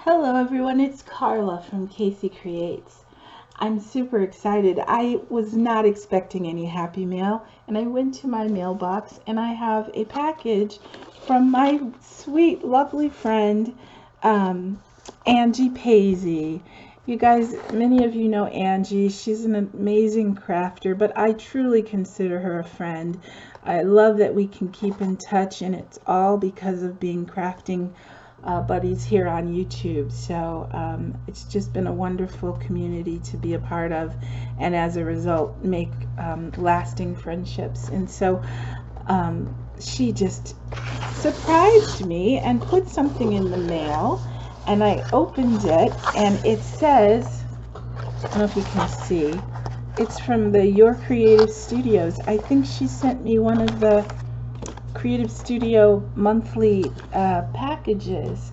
Hello everyone, it's Carla from Casey Creates. I'm super excited. I was not expecting any happy mail, and I went to my mailbox and I have a package from my sweet, lovely friend, Angie Paisey. You guys, many of you know Angie. She's an amazing crafter, but I truly consider her a friend. I love that we can keep in touch, and it's all because of being crafting buddies here on YouTube. So it's just been a wonderful community to be a part of, and as a result make lasting friendships. And so she just surprised me and put something in the mail, and I opened it, and it says, I don't know if you can see, it's from the Your Creative Studios. I think she sent me one of the Creative Studio monthly packages.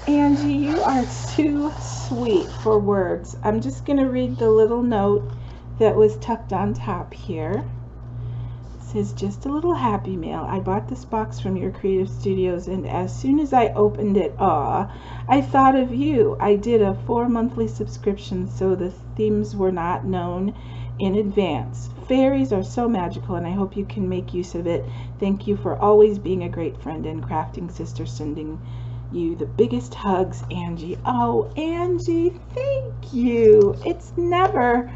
Angie, you are too sweet for words. I'm just going to read the little note that was tucked on top here. It says, just a little happy mail. I bought this box from Your Creative Studios, and as soon as I opened it, I thought of you. I did a 4 monthly subscription, so the themes were not known in advance. Fairies are so magical, and I hope you can make use of it. Thank you for always being a great friend and crafting sister. Sending you the biggest hugs, Angie. Oh, Angie, thank you. It's never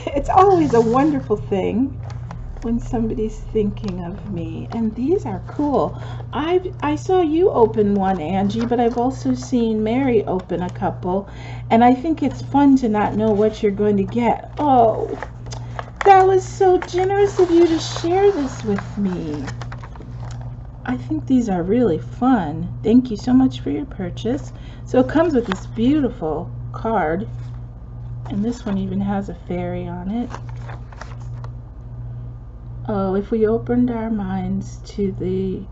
it's always a wonderful thing when somebody's thinking of me. And these are cool. I saw you open one, Angie, but I've also seen Mary open a couple, and I think it's fun to not know what you're going to get. Oh, that was so generous of you to share this with me. I think these are really fun. Thank you so much for your purchase. So it comes with this beautiful card, and this one even has a fairy on it. Oh, if we opened our minds to the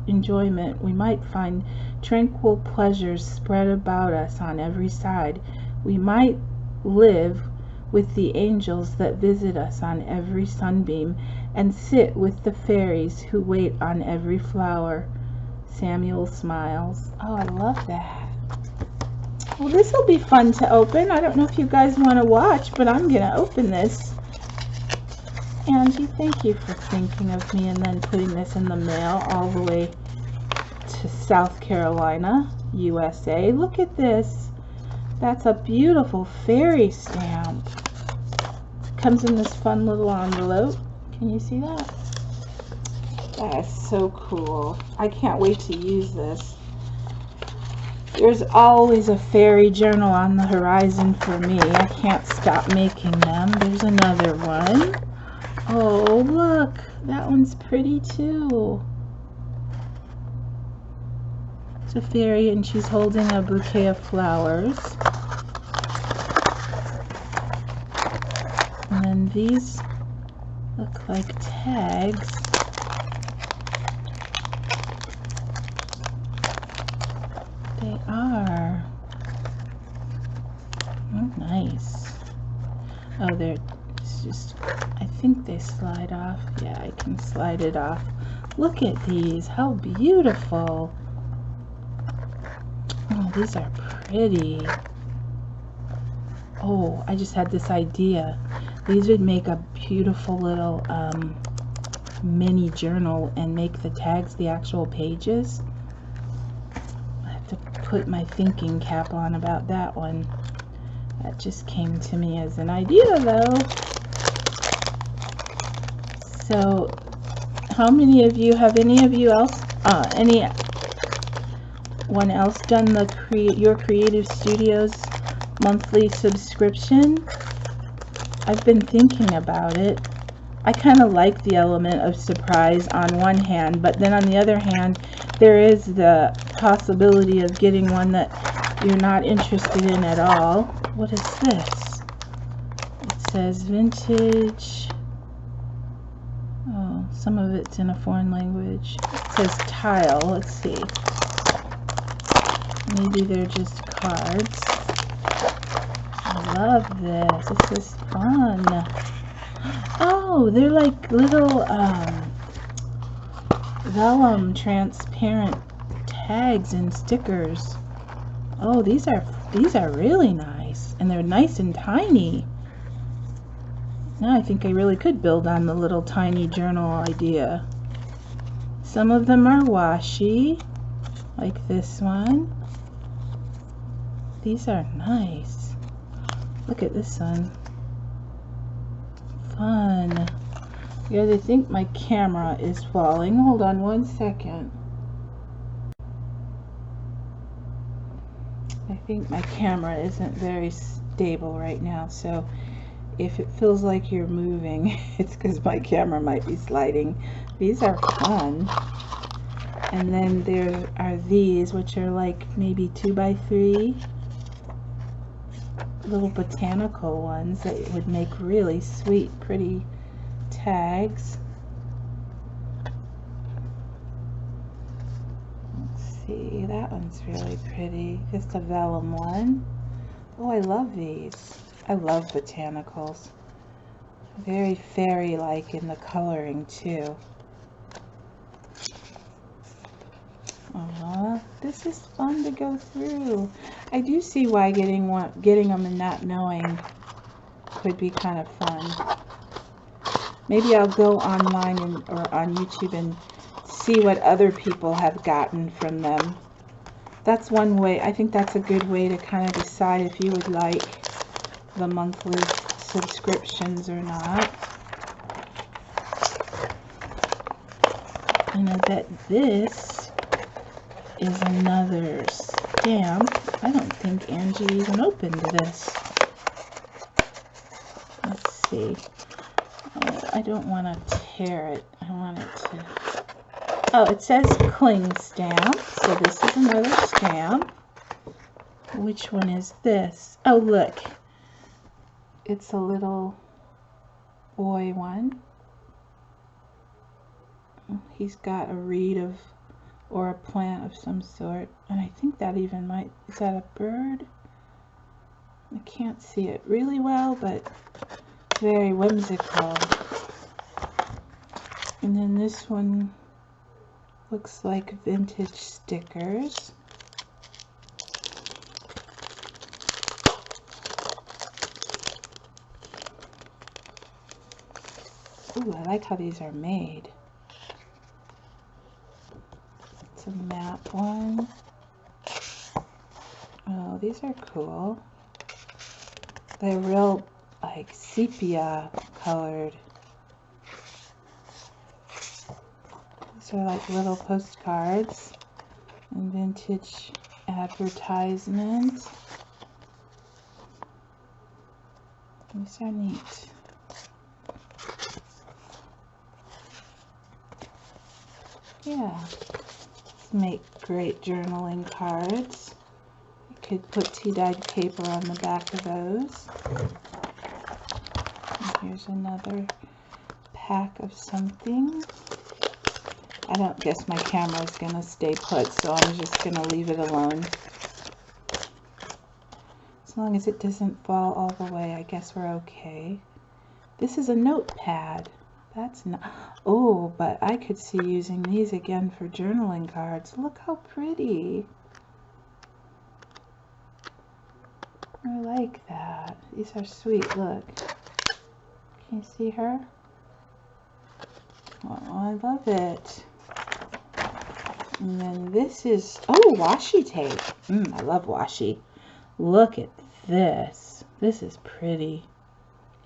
enjoyment, we might find tranquil pleasures spread about us on every side. We might live with the angels that visit us on every sunbeam, and sit with the fairies who wait on every flower. Samuel smiles. Oh, I love that. Well, this will be fun to open. I don't know if you guys want to watch, but I'm going to open this. Angie, thank you for thinking of me and then putting this in the mail all the way to South Carolina, USA. Look at this. That's a beautiful fairy stamp. Comes in this fun little envelope. Can you see that? That is so cool. I can't wait to use this. There's always a fairy journal on the horizon for me. I can't stop making them. There's another one. Oh, look, that one's pretty too. It's a fairy, and she's holding a bouquet of flowers. And then these look like tags. They are. Oh, nice. Oh, they're just, I think they slide off. Yeah, I can slide it off. Look at these. How beautiful. Oh, these are pretty. Oh, I just had this idea. These would make a beautiful little mini journal, and make the tags the actual pages. I have to put my thinking cap on about that one. That just came to me as an idea, though. So, how many of you, have anyone else done the Your Creative Studios monthly subscription? I've been thinking about it. I kind of like the element of surprise on one hand, but then on the other hand, there is the possibility of getting one that you're not interested in at all. What is this? It says vintage. Oh, some of it's in a foreign language. It says tile. Let's see. Maybe they're just cards. I love this. This is fun. Oh, they're like little vellum transparent tags and stickers. Oh, these are really nice, and they're nice and tiny. Now I think I really could build on the little tiny journal idea. Some of them are washi, like this one. These are nice. Look at this one. Fun. Yeah, I think my camera is falling. Hold on one second. I think my camera isn't very stable right now, so if it feels like you're moving, it's because my camera might be sliding. These are fun. And then there are these, which are like maybe 2x3 little botanical ones that would make really sweet, pretty tags. Let's see, that one's really pretty. Just a vellum one. Oh, I love these. I love botanicals. Very fairy-like in the coloring too. This is fun to go through. I do see why getting them and not knowing could be kind of fun. Maybe I'll go online or on YouTube and see what other people have gotten from them. That's one way. I think that's a good way to kind of decide if you would like the monthly subscriptions or not. And I bet this is another stamp. I don't think Angie even opened this. Let's see. Oh, I don't want to tear it. I want it to... Oh, it says cling stamp. So this is another stamp. Which one is this? Oh, look. It's a little boy one. He's got a reed of, or a plant of some sort. And I think that even might, is that a bird? I can't see it really well, but very whimsical. And then this one looks like vintage stickers. Ooh, I like how these are made. It's a map one. Oh, these are cool. They're real, like, sepia colored. These are like little postcards and vintage advertisements. These are neat. Yeah, make great journaling cards. You could put tea-dyed paper on the back of those. And here's another pack of something. I don't guess my camera is going to stay put, so I'm just going to leave it alone. As long as it doesn't fall all the way, I guess we're okay. This is a notepad. That's not... Oh, but I could see using these again for journaling cards. Look how pretty. I like that. These are sweet. Look. Can you see her? Oh, I love it. And then this is... Oh, washi tape. I love washi. Look at this. This is pretty.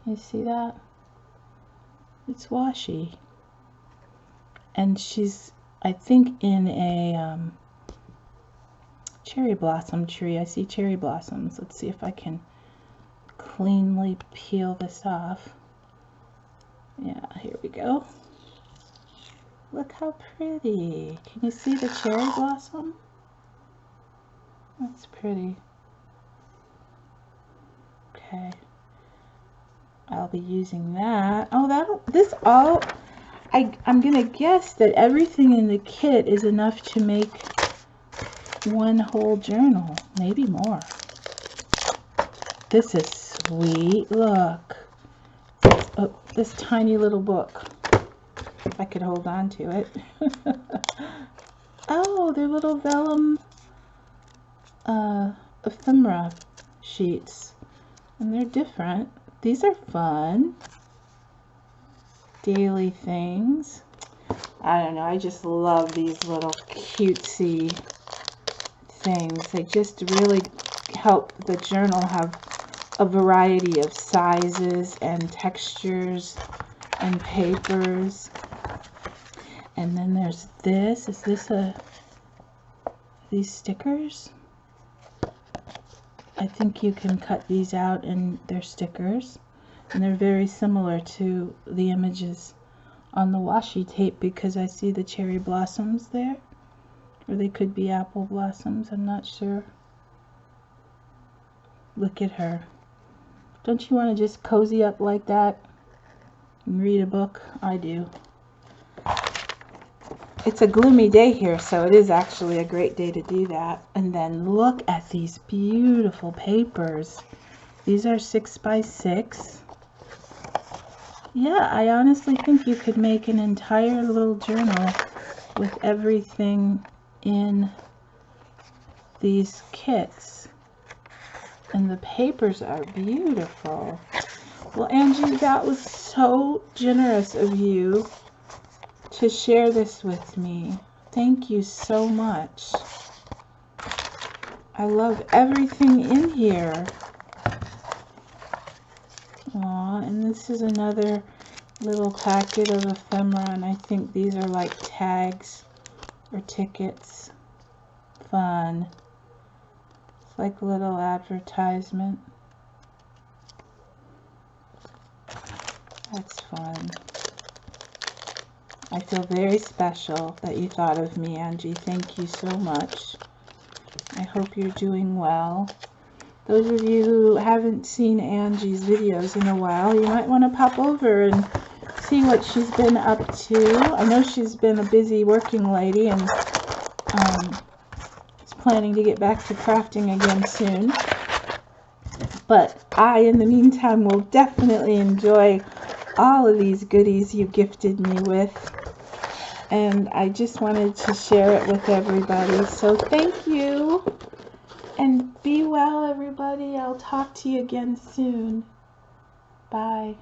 Can you see that? It's washi. And she's, I think, in a cherry blossom tree. I see cherry blossoms. Let's see if I can cleanly peel this off. Yeah, here we go. Look how pretty. Can you see the cherry blossom? That's pretty. Okay. I'll be using that. Oh, this all, I'm gonna guess that everything in the kit is enough to make one whole journal, maybe more. This is sweet. Look. Oh, this tiny little book. If I could hold on to it. Oh, they're little vellum ephemera sheets. And they're different. These are fun. Daily things. I don't know. I just love these little cutesy things. They just really help the journal have a variety of sizes and textures and papers. And then there's this. Is this these stickers? I think you can cut these out and they're stickers. And they're very similar to the images on the washi tape because I see the cherry blossoms there. Or they could be apple blossoms, I'm not sure. Look at her. Don't you want to just cozy up like that and read a book? I do. It's a gloomy day here, so it is actually a great day to do that. And then look at these beautiful papers. These are 6 by 6. Yeah, I honestly think you could make an entire little journal with everything in these kits. And the papers are beautiful. Well, Angie, that was so generous of you to share this with me. Thank you so much. I love everything in here. Aw, and this is another little packet of ephemera, and I think these are like tags or tickets. Fun. It's like a little advertisement. That's fun. I feel very special that you thought of me, Angie. Thank you so much. I hope you're doing well. Those of you who haven't seen Angie's videos in a while, you might want to pop over and see what she's been up to. I know she's been a busy working lady and is planning to get back to crafting again soon. But I, in the meantime, will definitely enjoy all of these goodies you gifted me with. And I just wanted to share it with everybody. So thank you. And be well, everybody. I'll talk to you again soon. Bye.